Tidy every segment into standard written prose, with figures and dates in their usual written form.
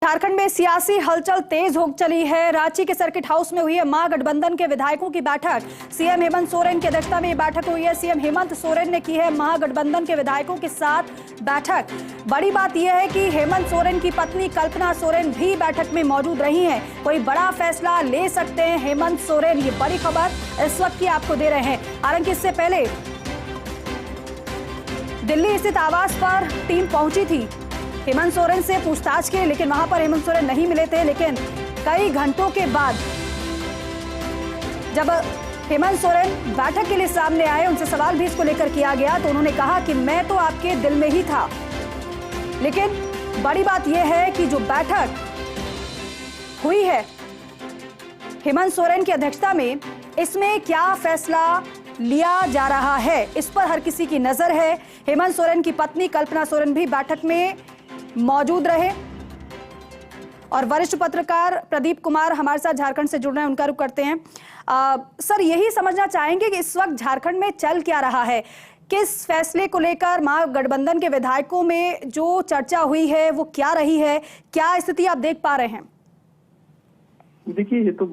झारखंड में सियासी हलचल तेज हो चली है। रांची के सर्किट हाउस में हुई है महागठबंधन के विधायकों की बैठक। सीएम हेमंत सोरेन की अध्यक्षता में ये बैठक हुई है। सीएम हेमंत सोरेन ने की है महागठबंधन के विधायकों के साथ बैठक। बड़ी बात यह है कि हेमंत सोरेन की पत्नी कल्पना सोरेन भी बैठक में मौजूद रही हैं। कोई बड़ा फैसला ले सकते हैं हेमंत सोरेन, ये बड़ी खबर इस वक्त की आपको दे रहे हैं। हालांकि इससे पहले दिल्ली स्थित आवास पर टीम पहुंची थी हेमंत सोरेन से पूछताछ के, लेकिन वहां पर हेमंत सोरेन नहीं मिले थे। लेकिन कई घंटों के बाद जब हेमंत सोरेन बैठक के लिए सामने आए, उनसे सवाल भी इसको लेकर किया गया, तो उन्होंने कहा कि मैं तो आपके दिल में ही था। लेकिन बड़ी बात यह है कि जो बैठक हुई है हेमंत सोरेन की अध्यक्षता में, इसमें क्या फैसला लिया जा रहा है, इस पर हर किसी की नजर है। हेमंत सोरेन की पत्नी कल्पना सोरेन भी बैठक में मौजूद रहे और वरिष्ठ पत्रकार प्रदीप कुमार हमारे साथ झारखंड से जुड़ रहे हैं, उनका रुख करते हैं। सर, यही समझना चाहेंगे कि इस वक्त झारखंड में चल क्या रहा है, किस फैसले को लेकर महागठबंधन के विधायकों में जो चर्चा हुई है वो क्या रही है, क्या स्थिति आप देख पा रहे हैं? देखिए, ये तो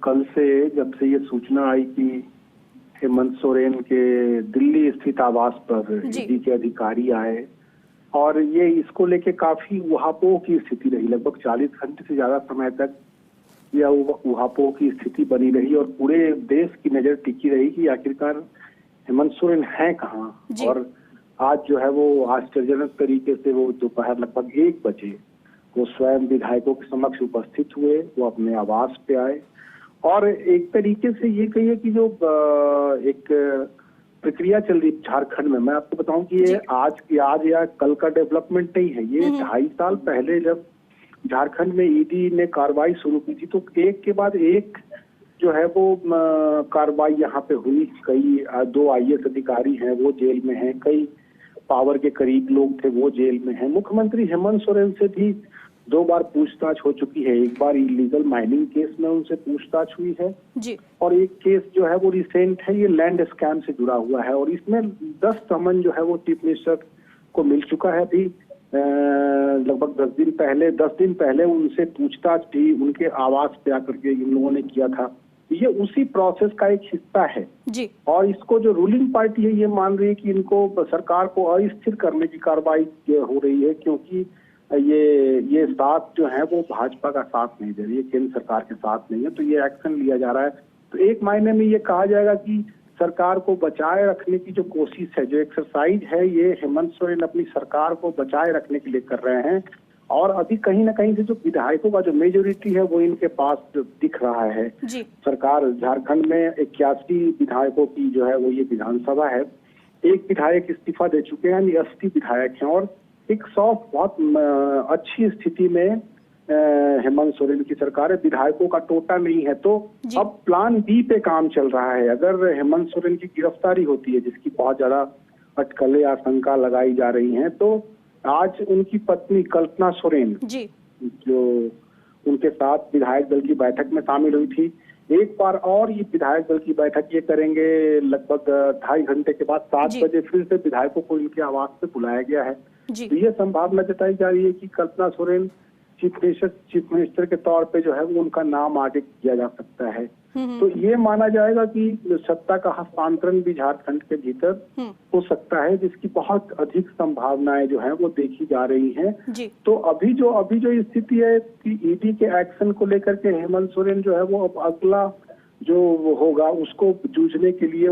कल से जब से ये सूचना आई कि हेमंत सोरेन के दिल्ली स्थित आवास पर ईडी के अधिकारी आए और ये इसको लेके काफी उहापोह की स्थिति रही। लगभग 40 घंटे से ज्यादा समय तक यह उहापोह की स्थिति बनी रही और पूरे देश की नजर टिकी रही कि आखिरकार हेमंत सोरेन है कहाँ। और आज जो है वो आश्चर्यजनक तरीके से वो दोपहर लगभग 1 बजे वो स्वयं विधायकों के समक्ष उपस्थित हुए, वो अपने आवास पे आए और एक तरीके से ये कहिए कि जो एक प्रक्रिया चल रही झारखंड में, मैं आपको बताऊं कि ये आज या कल का डेवलपमेंट नहीं है। ये 2.5 साल पहले जब झारखंड में ईडी ने कार्रवाई शुरू की थी तो एक के बाद एक जो है वो कार्रवाई यहाँ पे हुई। कई 2 IAS अधिकारी हैं वो जेल में हैं, कई पावर के करीब लोग थे वो जेल में हैं। मुख्यमंत्री हेमंत सोरेन से भी 2 बार पूछताछ हो चुकी है। एक बार इलीगल माइनिंग केस में उनसे पूछताछ हुई है जी। और एक केस जो है वो रिसेंट है, ये लैंड स्कैम से जुड़ा हुआ है और इसमें 10 समन जो है वो चीफ मिनिस्टर को मिल चुका है। अभी लगभग 10 दिन पहले उनसे पूछताछ भी उनके आवास पे आकर के इन लोगों ने किया था। ये उसी प्रोसेस का एक हिस्सा है जी। और इसको जो रूलिंग पार्टी है ये मान रही है कि इनको सरकार को अस्थिर करने की कार्रवाई हो रही है, क्योंकि ये साथ जो है वो भाजपा का साथ नहीं दे रही है, केंद्र सरकार के साथ नहीं है, तो ये एक्शन लिया जा रहा है। तो एक मायने में ये कहा जाएगा कि सरकार को बचाए रखने की जो कोशिश है, जो एक्सरसाइज है, ये हेमंत सोरेन अपनी सरकार को बचाए रखने के लिए कर रहे हैं। और अभी कहीं ना कहीं से जो विधायकों का जो मेजोरिटी है वो इनके पास दिख रहा है जी। सरकार झारखंड में 81 विधायकों की जो है वो ये विधानसभा है। 1 विधायक इस्तीफा दे चुके हैं, यानी 80 विधायक हैं और एक बहुत अच्छी स्थिति में हेमंत सोरेन की सरकार है। विधायकों का टोटा नहीं है, तो अब प्लान बी पे काम चल रहा है। अगर हेमंत सोरेन की गिरफ्तारी होती है, जिसकी बहुत ज्यादा अटकलें आशंका लगाई जा रही हैं, तो आज उनकी पत्नी कल्पना सोरेन जी, जो उनके साथ विधायक दल की बैठक में शामिल हुई थी, एक बार और ये विधायक दल की बैठक ये करेंगे। लगभग 2.5 घंटे के बाद 7 बजे फिर से विधायकों को इनके आवास पे बुलाया गया है। तो ये संभावना जताई जा रही है कि कल्पना सोरेन चीफ मिनिस्टर के तौर पे जो है वो उनका नाम आगे किया जा सकता है। तो ये माना जाएगा कि सत्ता का हस्तांतरण भी झारखंड के भीतर हो सकता है, जिसकी बहुत अधिक संभावनाएं जो है वो देखी जा रही हैं। तो अभी जो स्थिति है कि ईडी के एक्शन को लेकर के हेमंत सोरेन जो है वो अब अगला जो होगा उसको जूझने के लिए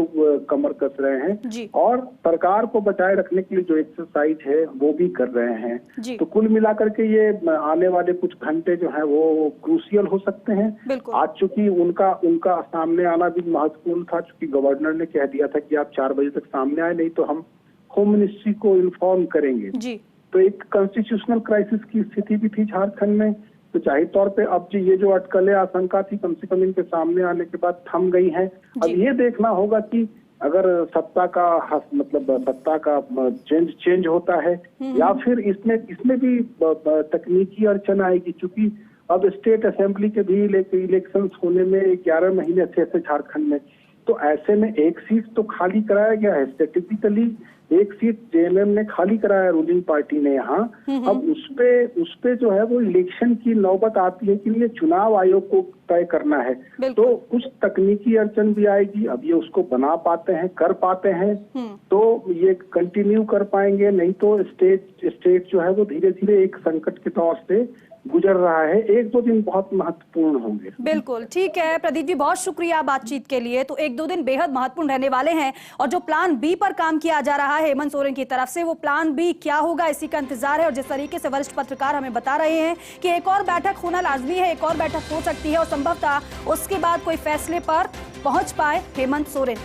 कमर कस रहे हैं और सरकार को बचाए रखने के लिए जो एक्सरसाइज है वो भी कर रहे हैं। तो कुल मिलाकर के ये आने वाले कुछ घंटे जो है वो क्रूशियल हो सकते हैं। आज चूंकि उनका सामने आना भी महत्वपूर्ण था, चूंकि गवर्नर ने कह दिया था कि आप 4 बजे तक सामने आए, नहीं तो हम होम मिनिस्ट्री को इन्फॉर्म करेंगे। तो एक कॉन्स्टिट्यूशनल क्राइसिस की स्थिति भी थी झारखंड में। तो जाहिर तौर पे अब ये जो अटकलें आशंका थी कम से कम इनके सामने आने के बाद थम गई हैं। अब ये देखना होगा कि अगर सत्ता का चेंज होता है या फिर इसमें भी तकनीकी अड़चन आएगी, क्योंकि अब स्टेट असेंबली के भी इलेक्शंस होने में 11 महीने से झारखंड में। तो ऐसे में एक सीट तो खाली कराया गया है। स्टैटिस्टिकली एक सीट जेएमएम ने खाली कराया, रूलिंग पार्टी ने यहाँ। अब उसपे जो है वो इलेक्शन की नौबत आती है कि ये चुनाव आयोग को तय करना है, तो कुछ तकनीकी अड़चन भी आएगी। अब ये उसको बना पाते हैं, कर पाते हैं तो ये कंटिन्यू कर पाएंगे, नहीं तो स्टेट जो है वो धीरे धीरे एक संकट के दौर से गुजर रहा है। 1-2 दिन बहुत महत्वपूर्ण होंगे। बिल्कुल ठीक है प्रदीप जी, बहुत शुक्रिया बातचीत के लिए। तो 1-2 दिन बेहद महत्वपूर्ण रहने वाले हैं और जो प्लान बी पर काम किया जा रहा है हेमंत सोरेन की तरफ से, वो प्लान बी क्या होगा इसी का इंतजार है। और जिस तरीके से वरिष्ठ पत्रकार हमें बता रहे हैं कि एक और बैठक होना लाजमी है, एक और बैठक हो सकती है और संभवतः उसके बाद कोई फैसले पर पहुंच पाए हेमंत सोरेन।